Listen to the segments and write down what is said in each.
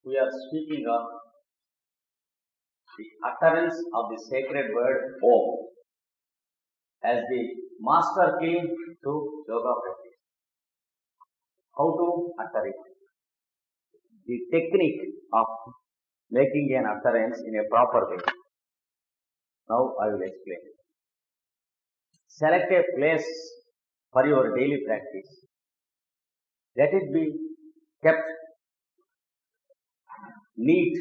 We are speaking of the utterance of the sacred word Om as the master key to yoga practice. How to utter it? The technique of making an utterance in a proper way. Now I will explain. Select a place for your daily practice. Let it be kept neat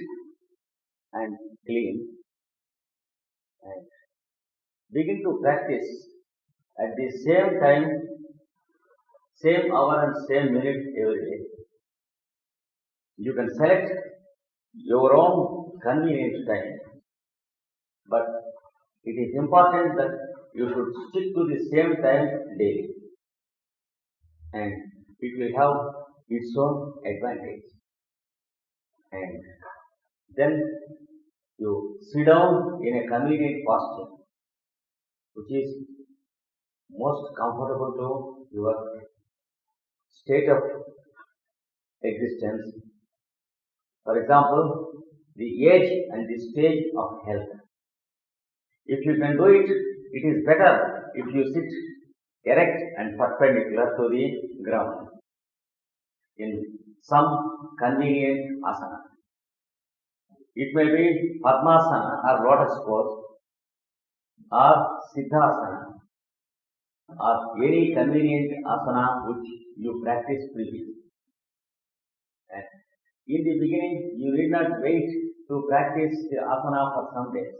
and clean, and begin to practice at the same time, same hour and same minute every day. You can select your own convenient time, but it is important that you should stick to the same time daily, and it will have its own advantage. And then you sit down in a convenient posture, which is most comfortable to your state of existence. For example, the age and the stage of health. If you can do it, it is better if you sit erect and perpendicular to the ground in some convenient asana. It may be Padmasana or lotus pose or Siddhasana or any convenient asana which you practice freely. And in the beginning, you need not wait to practice the asana for some days.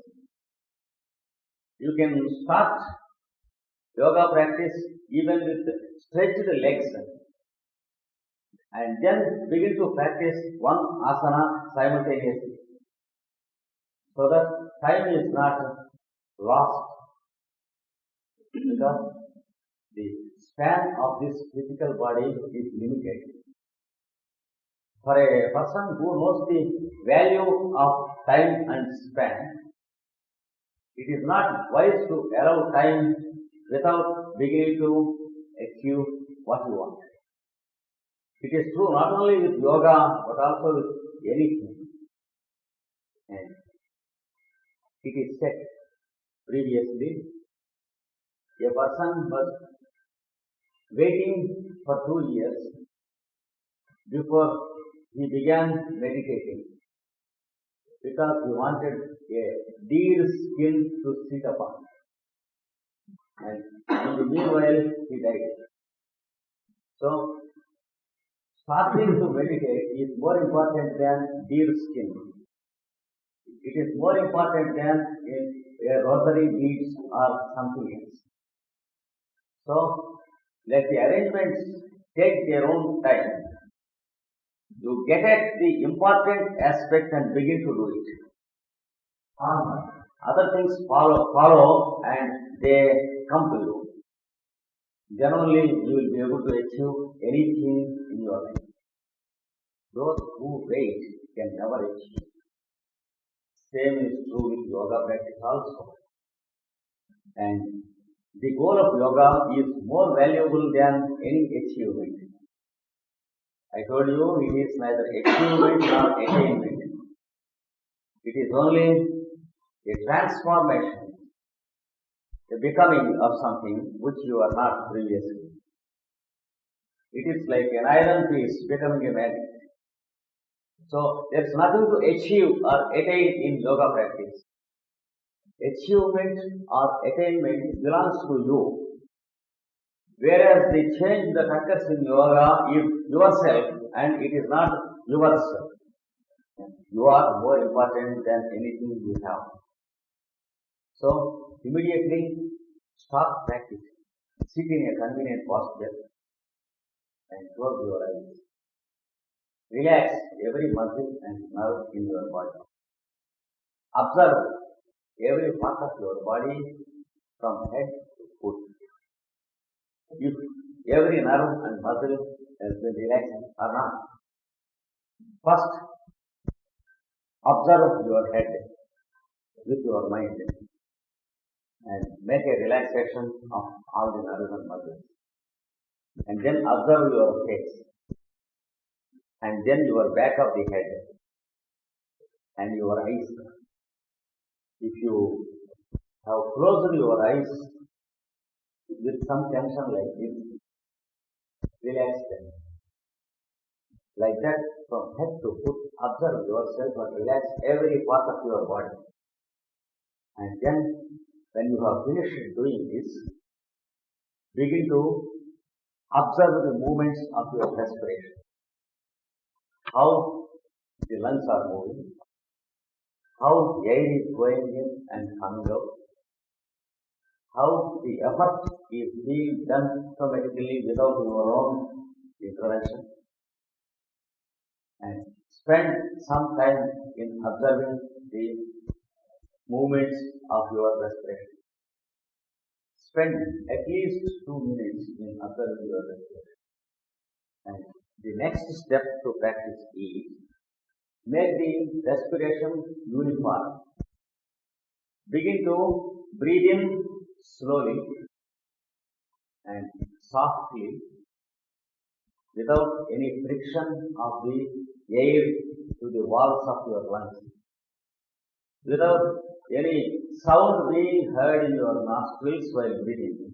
You can start yoga practice even with stretched legs and then begin to practice one asana simultaneously, so that time is not lost, because the span of this physical body is limited. For a person who knows the value of time and span, it is not wise to allow time without beginning to achieve what you want. It is true not only with yoga but also with anything. And it is said previously, a person was waiting for 2 years before he began meditating, because he wanted a deer skin to sit upon. And in the meanwhile, he died. So, starting to meditate is more important than deer skin. It is more important than a rosary beads or something else. So, let the arrangements take their own time. You get at the important aspect and begin to do it. Other things follow and they come to you. Then only you will be able to achieve anything in your life. Those who wait can never achieve. Same is true with yoga practice also. And the goal of yoga is more valuable than any achievement. I told you it is neither achievement nor attainment. It is only a transformation, a becoming of something which you are not previously. It is like an iron piece becoming a magnet. So there is nothing to achieve or attain in yoga practice. Achievement or attainment belongs to you, whereas the change that occurs in yoga is yourself and it is not yourself. You are more important than anything you have. So immediately start practicing. Sit in a convenient posture and close your eyes. Relax every muscle and nerve in your body. Observe every part of your body from head to foot. If every nerve and muscle has been relaxed or not. First, observe your head with your mind and make a relaxation of all the nerves and muscles. And then observe your face and then your back of the head and your eyes. If you have closed your eyes with some tension like this, relax them. Like that, from head to foot, observe yourself and relax every part of your body. And then, when you have finished doing this, begin to observe the movements of your respiration. How the lungs are moving, how air is going in and coming out, how the effort is being done automatically without your own intervention, and spend some time in observing the movements of your respiration. Spend at least 2 minutes in observing your respiration. And the next step to practice is make the respiration uniform. Begin to breathe in slowly and softly without any friction of the air to the walls of your lungs, without any sound being heard in your nostrils while breathing,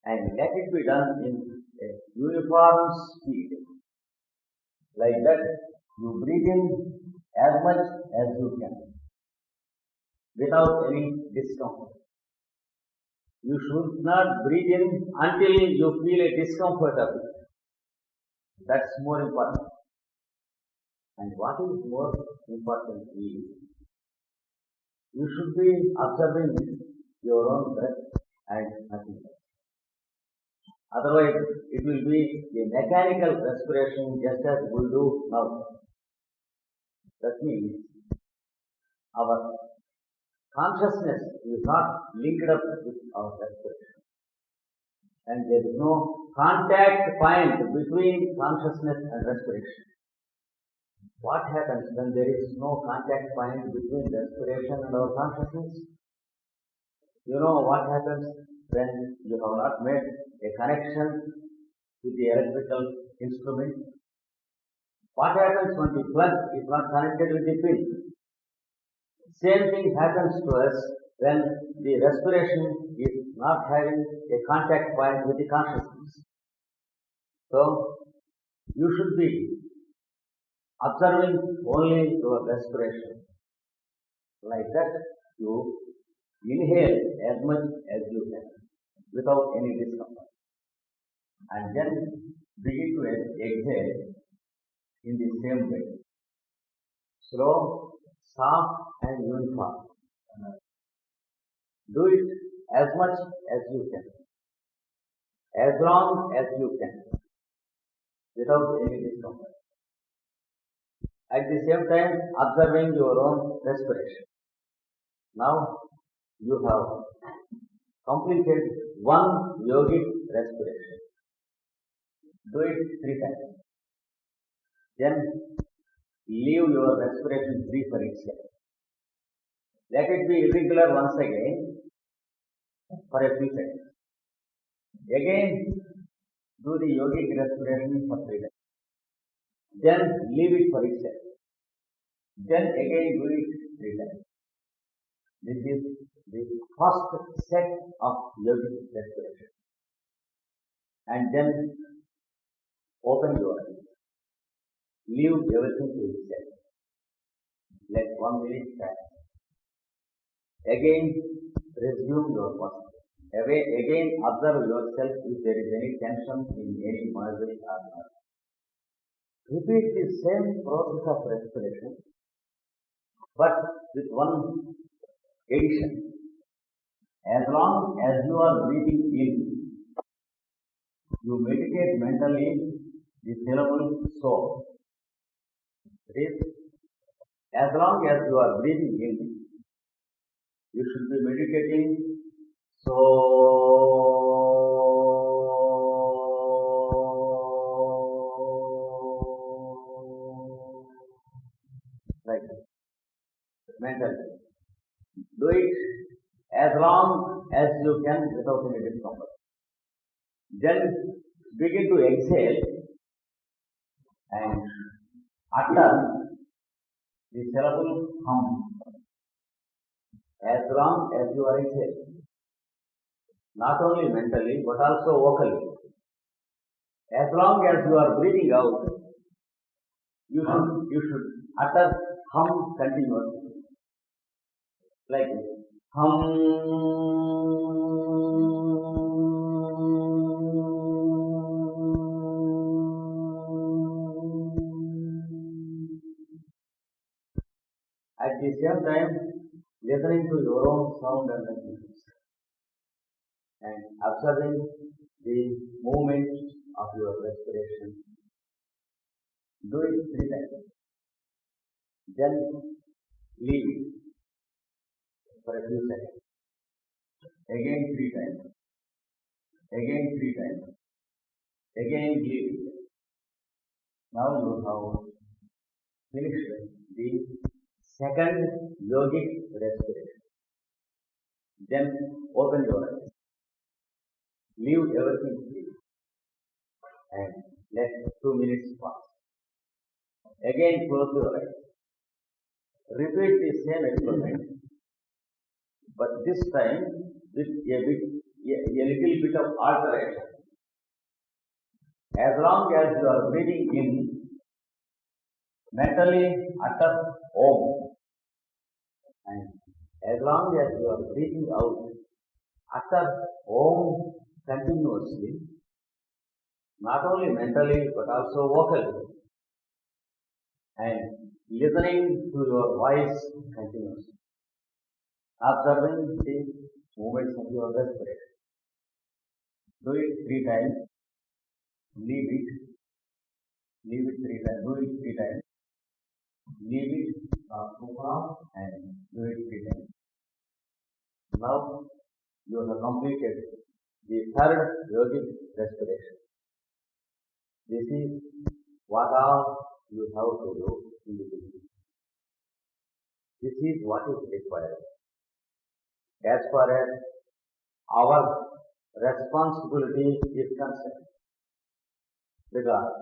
and let it be done in a uniform speed. Like that, you breathe in as much as you can without any discomfort. You should not breathe in until you feel a discomfort of it. That's more important. And what is more important is you should be observing your own breath and nothing else. Otherwise, it will be a mechanical respiration just as we do now. That means our consciousness is not linked up with our respiration. And there is no contact point between consciousness and respiration. What happens when there is no contact point between respiration and our consciousness? You know what happens when you have not made a connection with the electrical instrument? What happens when the plug is not connected with the pin? Same thing happens to us when the respiration is not having a contact point with the consciousness. So, you should be observing only your respiration. Like that, you inhale as much as you can without any discomfort. And then begin to exhale in the same way. Slow, soft and uniform. Do it as much as you can, as long as you can, without any discomfort. At the same time, observing your own respiration. Now, you have completed one yogic respiration. Do it 3 times. Then, leave your respiration free for itself. Let it be irregular once again for a few seconds. Again, do the yogic respiration for 3 times. Then leave it for itself. Then again do it 3 times. This is the first set of yogic respiration. And then open your eyes. Leave everything to itself. Let 1 minute pass. Again resume your posture. Again observe yourself if there is any tension in any muscle or not. Repeat the same process of respiration, but with one addition. As long as you are breathing in, you meditate mentally the syllable so. That is, as long as you are breathing in, you should be meditating so. Like that. Mentally. Do it as long as you can without any discomfort. Then begin to exhale and utter the syllable hum. As long as you are exhaling, not only mentally but also vocally, as long as you are breathing out, you should utter hum continuously, like this. Hum. At the same time, listening to your own sound and sensations and observing the movement of your respiration. Do it 3 times. Then leave it for a few seconds. Again 3 times. Again 3 times. Again leave it. Now you have finished the second yogic respiration. Then open your eyes. Leave everything free. And let 2 minutes pass. Again close your eyes. Repeat the same experiment, but this time with a little bit of alteration. As long as you are breathing in, mentally utter Om, and as long as you are breathing out, utter Om continuously, not only mentally but also vocally, and listening to your voice continuously, observing the movements of your respiration. Do it 3 times, leave it 3 times, do it 3 times, leave it, and do it 3 times. Now you have completed the third yogic respiration. This is what all you have to do in the beginning. This is what is required. As far as our responsibility is concerned, because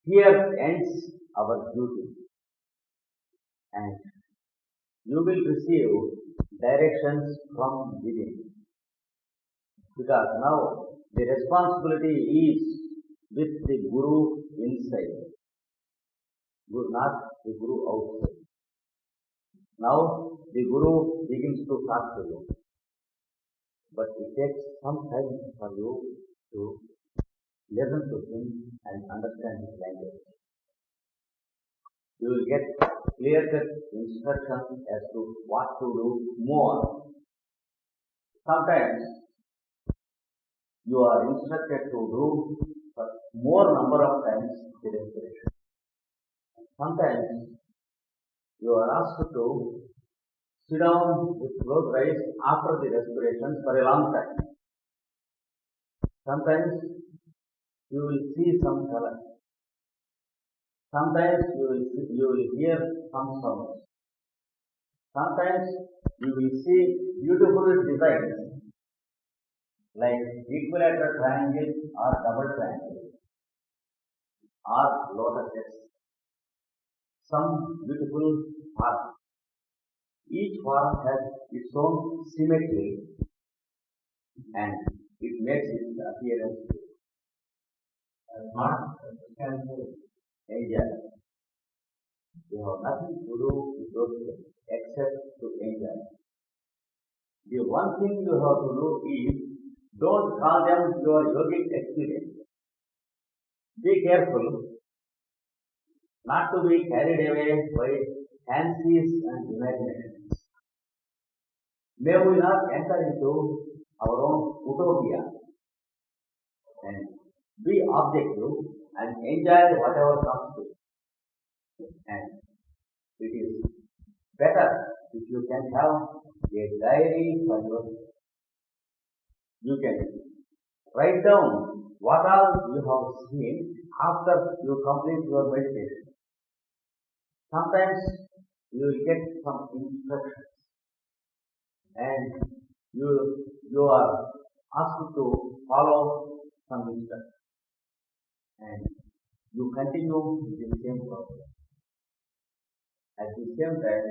here ends our duty, and you will receive directions from within. Because now the responsibility is with the Guru inside, not the Guru outside. Now the Guru begins to talk to you, but it takes some time for you to listen to him and understand his language. You will get clear-cut instructions as to what to do more. Sometimes you are instructed to do more number of times the respiration. Sometimes you are asked to sit down with closed eyes after the respiration for a long time. Sometimes you will see some color. Sometimes you will hear some sounds. Sometimes you will see beautiful designs like equilateral triangle or double triangle or lotuses. Some beautiful form. Each form has its own symmetry and it makes its appearance not enjoy. You have nothing to do with those things except to enjoy. The one thing you have to do is don't call them your yogic experience. Be careful not to be carried away by fancies and imaginations. May we not enter into our own utopia and be objective and enjoy whatever comes to you. And it is better if you can have a diary for yourself. You can write down what all you have seen after you complete your meditation. Sometimes you will get some instructions and you are asked to follow some instructions and you continue with the same process. At the same time,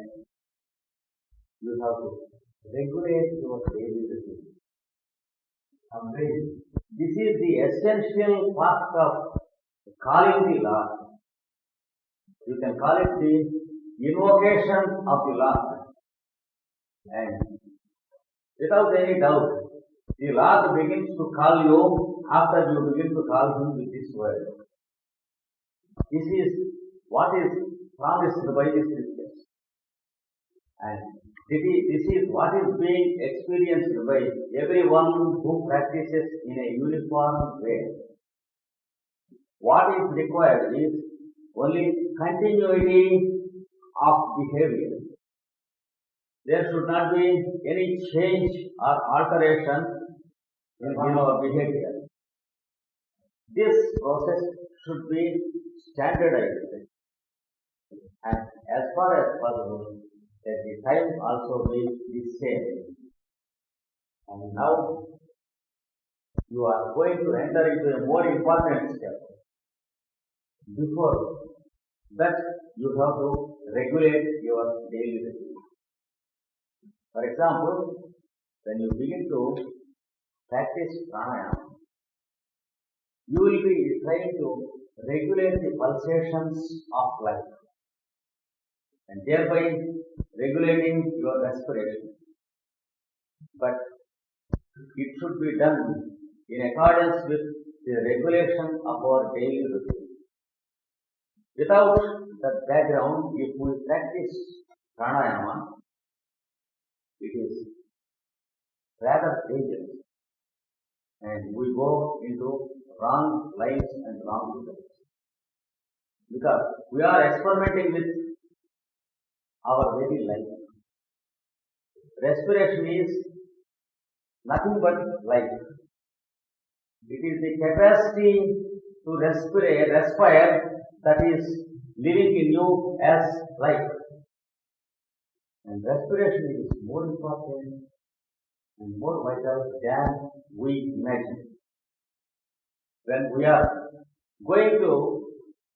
you have to regulate your daily routine. This is the essential part of calling the Lord. You can call it the invocation of the Lord. And without any doubt, the Lord begins to call you after you begin to call Him with this word. This is what is promised by the Scriptures. And this is what is being experienced by everyone who practices in a uniform way. What is required is only continuity of behavior. There should not be any change or alteration in our behavior. This process should be standardized, and as far as possible, that the time also be the same. And now you are going to enter into a more important step. Before that, you have to regulate your daily routine. For example, when you begin to practice pranayama, you will be trying to regulate the pulsations of life and thereby regulating your respiration. But it should be done in accordance with the regulation of our daily routine. Without that background, if we practice pranayama, it is rather dangerous, and we go into wrong lines and wrong results. Because we are experimenting with our very life. Respiration is nothing but life. It is the capacity to respire that is living in you as life. And respiration is more important and more vital than we imagine. When we are going to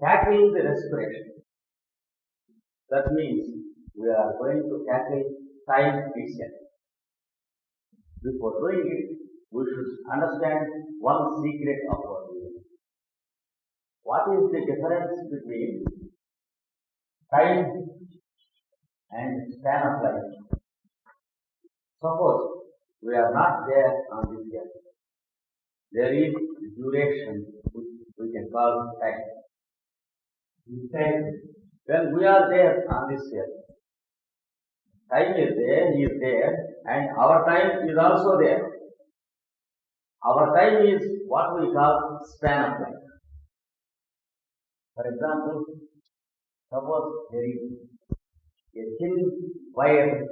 tackle the respiration, that means we are going to tackle time itself. Before doing it, we should understand one secret of our living. What is the difference between time and span of life? Suppose we are not there on this earth. There is duration, which we can call time. When we are there on this earth, time is there, He is there, and our time is also there. Our time is what we call span of life. For example, suppose there is a thin wire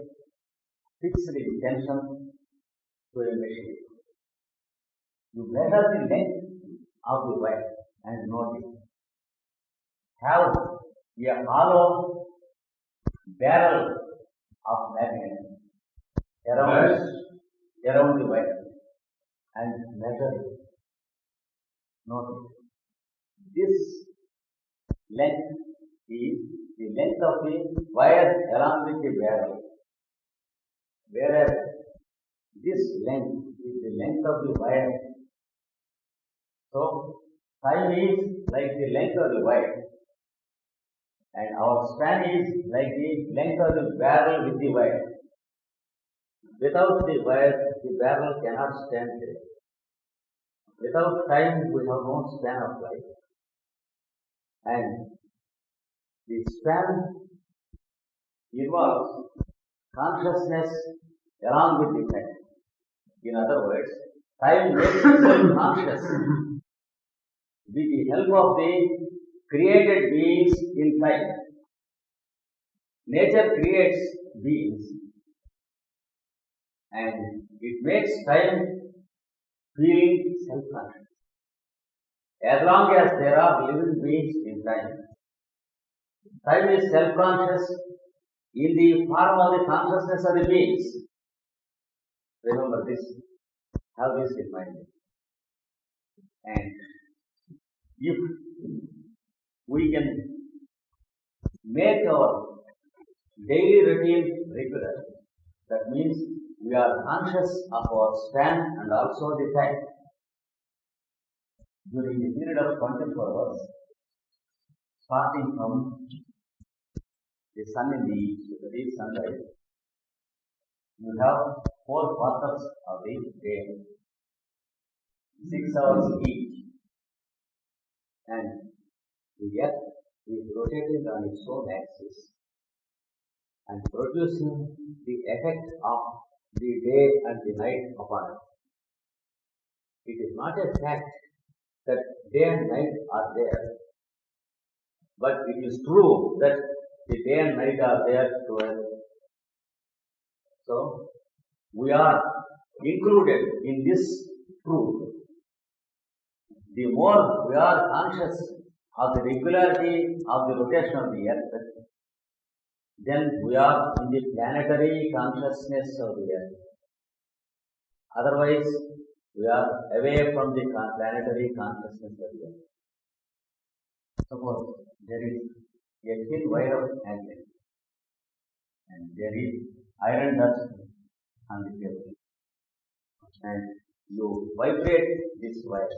fixed in tension to a machine. You measure the length of the wire and notice. Have a hollow barrel of magnet around the wire and measure it. Notice. This length is the length of the wire along with the barrel, whereas this length is the length of the wire. So, time is like the length of the wire, and our span is like the length of the barrel with the wire. Without the wire, the barrel cannot stand there. Without time, we have no span of life. And the span involves consciousness along with the time. In other words, time makes itself conscious with the help of the created beings in time. Nature creates beings and it makes time feeling self-conscious. As long as there are living beings in time, time is self-conscious in the form of the consciousness of the beings. Remember this, have this in mind. And if we can make our daily routine regular. That means we are conscious of our stand and also the time. During the period of 24 hours, starting from the sun in the east, that is sunrise, you have 4 quarters of the day, 6 hours each, and the earth is rotating on its own axis and producing the effect of the day and the night upon it. It is not a fact that day and night are there, but it is true that the day and night are there to us. So, we are included in this truth. The more we are conscious of the regularity of the rotation of the earth, then we are in the planetary consciousness of the earth. Otherwise, we are away from the planetary consciousness of the earth. Suppose there is a thin wire of magnet and there is iron dust on the table, and you vibrate this wire.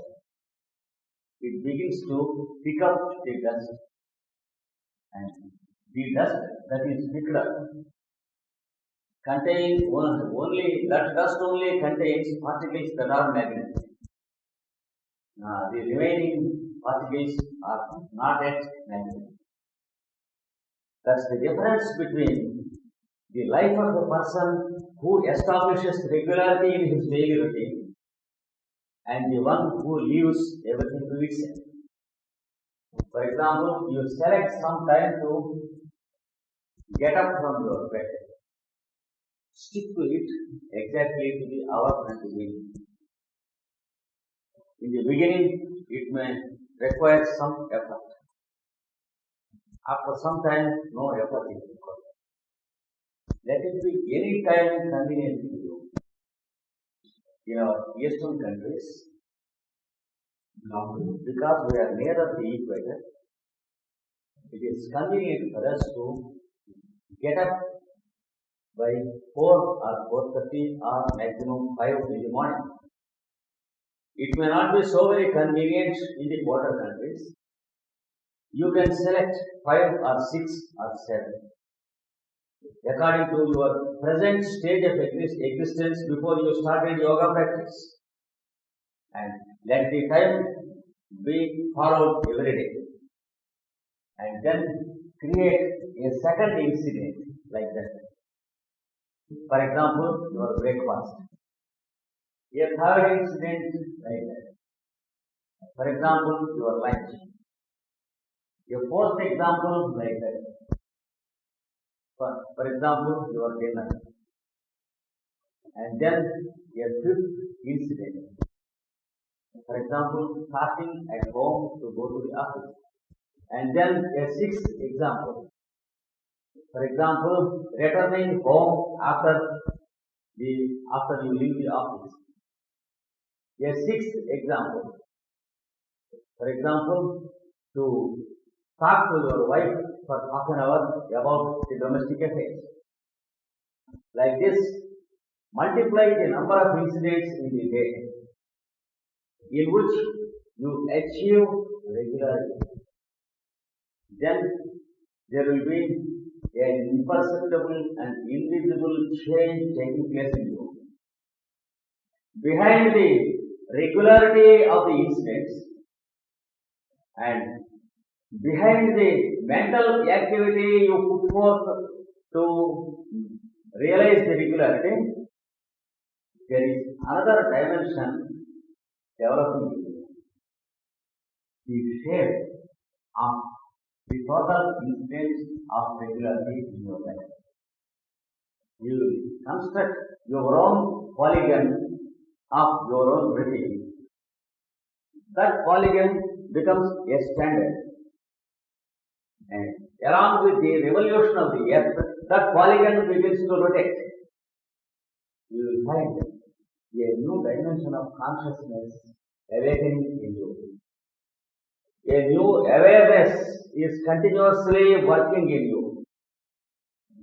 It begins to pick up the dust, and the dust that is picked up contains only that dust only contains particles that are magnetic. The remaining particles are not yet magnetic. That's the difference between the life of a person who establishes regularity in his daily routine and the one who leaves everything to itself. For example, you select some time to get up from your bed. Stick to it exactly to the hour and the minute. In the beginning, it may require some effort. After some time, no effort is required. Let it be any time convenient to you. In our eastern countries, because we are nearer the equator, it is convenient for us to get up by 4 or 4:30 or maximum 5 in the morning. It may not be so very convenient in the border countries. You can select 5 or 6 or 7 according to your present stage of existence before you started yoga practice, and let the time be followed every day, and then create a second incident like that. For example, your breakfast. A third incident like that. For example, your lunch. A fourth example like that. For example, your dinner. And then a fifth incident. For example, starting at home to go to the office. And then a sixth example. For example, returning home after you leave the office. A sixth example. For example, to talk to your wife for half an hour about the domestic affairs. Like this, multiply the number of incidents in the day in which you achieve regularity. Then there will be an imperceptible and invisible change taking place in you. Behind the regularity of the incidents and behind the mental activity you put forth to realize the regularity, there is another dimension developing. The shape of the total instance of regularity in your life. You will construct your own polygon of your own routine. That polygon becomes a standard. And along with the revolution of the earth, that polygon begins to rotate. You will find a new dimension of consciousness awakening in you. A new awareness is continuously working in you.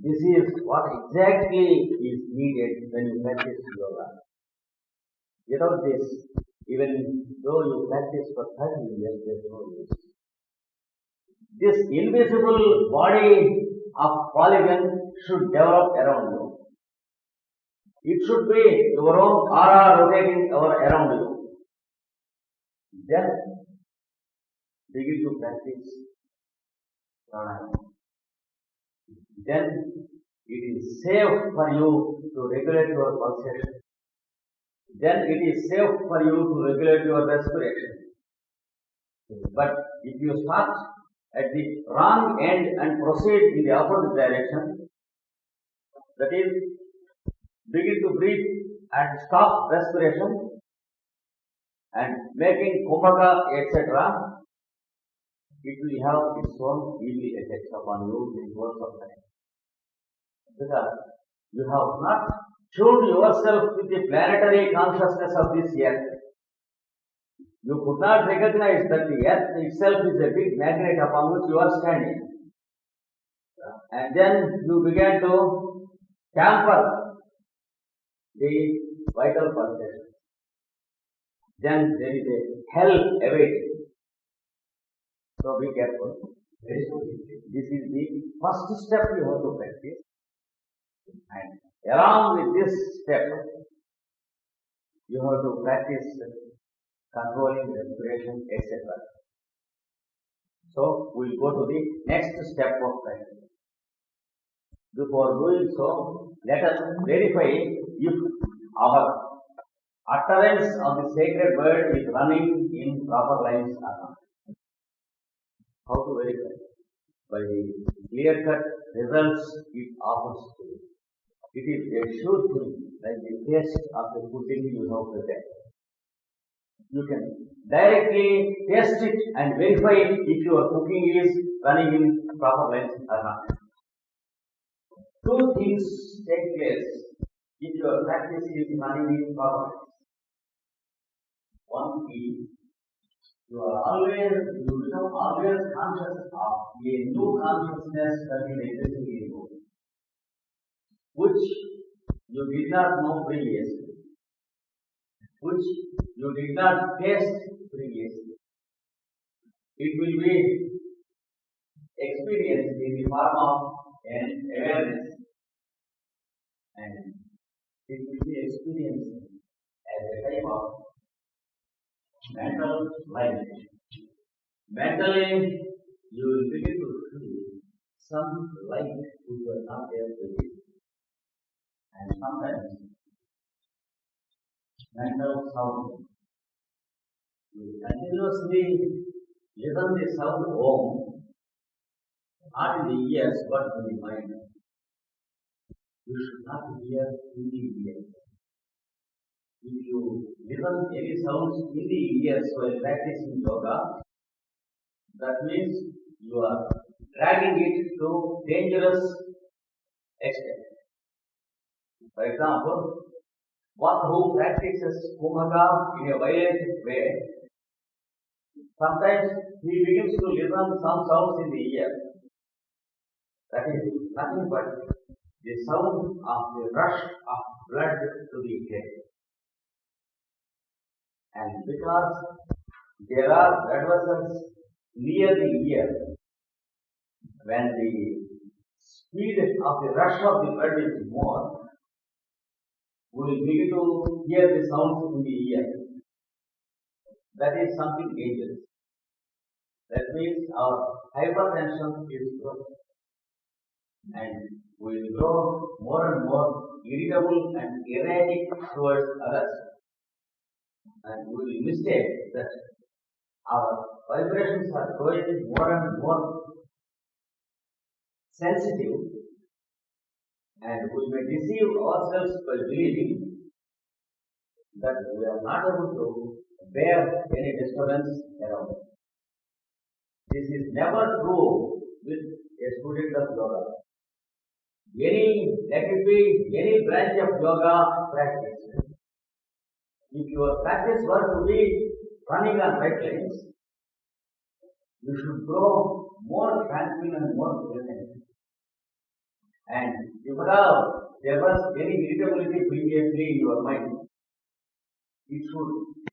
This is what exactly is needed when you practice yoga. Without this, even though you practice for 30 years, there is no use. This invisible body of polygon should develop around you. It should be your own aura rotating around you. Then begin to practice pranayama. Then it is safe for you to regulate your pulsation. Then it is safe for you to regulate your respiration. But if you start at the wrong end and proceed in the opposite direction, that is, begin to breathe and stop respiration and making kumbhaka, etc., it will have its own evil effects upon you in course of time. Because you have not tuned yourself with the planetary consciousness of this earth. You could not recognize that the earth itself is a big magnet upon which you are standing. And then you began to tamper the vital pulsation. Then there is a hell awaiting. So be careful. This is the first step you have to practice. And along with this step, you have to practice controlling respiration, etc. So we will go to the next step of practice. Before doing so, let us verify if our utterance of the sacred word is running in proper lines or not. How to verify? By the clear-cut results it offers to you. It is a sure thing, like the taste of the pudding you have prepared. You can directly taste it and verify if your cooking is running in proper lines or not. Two things take place if your practice is running in proper lines. One is you become always conscious of a new consciousness that is existing in you, which you did not know previously, which you did not taste previously. It will be experienced in the form of an awareness, and it will be experienced as a type of mental life. Mentally, you will begin to feel some light which was not there previously. And sometimes, mental sound. You continuously listen the sound Om, not in the ears but in the mind. You should not hear in the ears. If you listen any sounds in the ears while practicing yoga, that means you are dragging it to dangerous extent. For example, one who practices kumbhaka in a violent way, sometimes he begins to listen some sounds in the ear. That is nothing but the sound of the rush of blood to the head. And because there are blood vessels near the ear, when the speed of the rush of the blood is more, we will begin to hear the sounds in the ear. That is something dangerous. That means our hypertension is growing, and we will grow more and more irritable and erratic towards others. And we will mistake that our vibrations are growing more and more sensitive, and we may deceive ourselves by believing that we are not able to bear any disturbance around. This is never true with a student of yoga. Let it be any branch of yoga practice. If your practice were to be running on right lines, you should grow more tranquil and more pleasant. And if at all there was any irritability previously in your mind, it should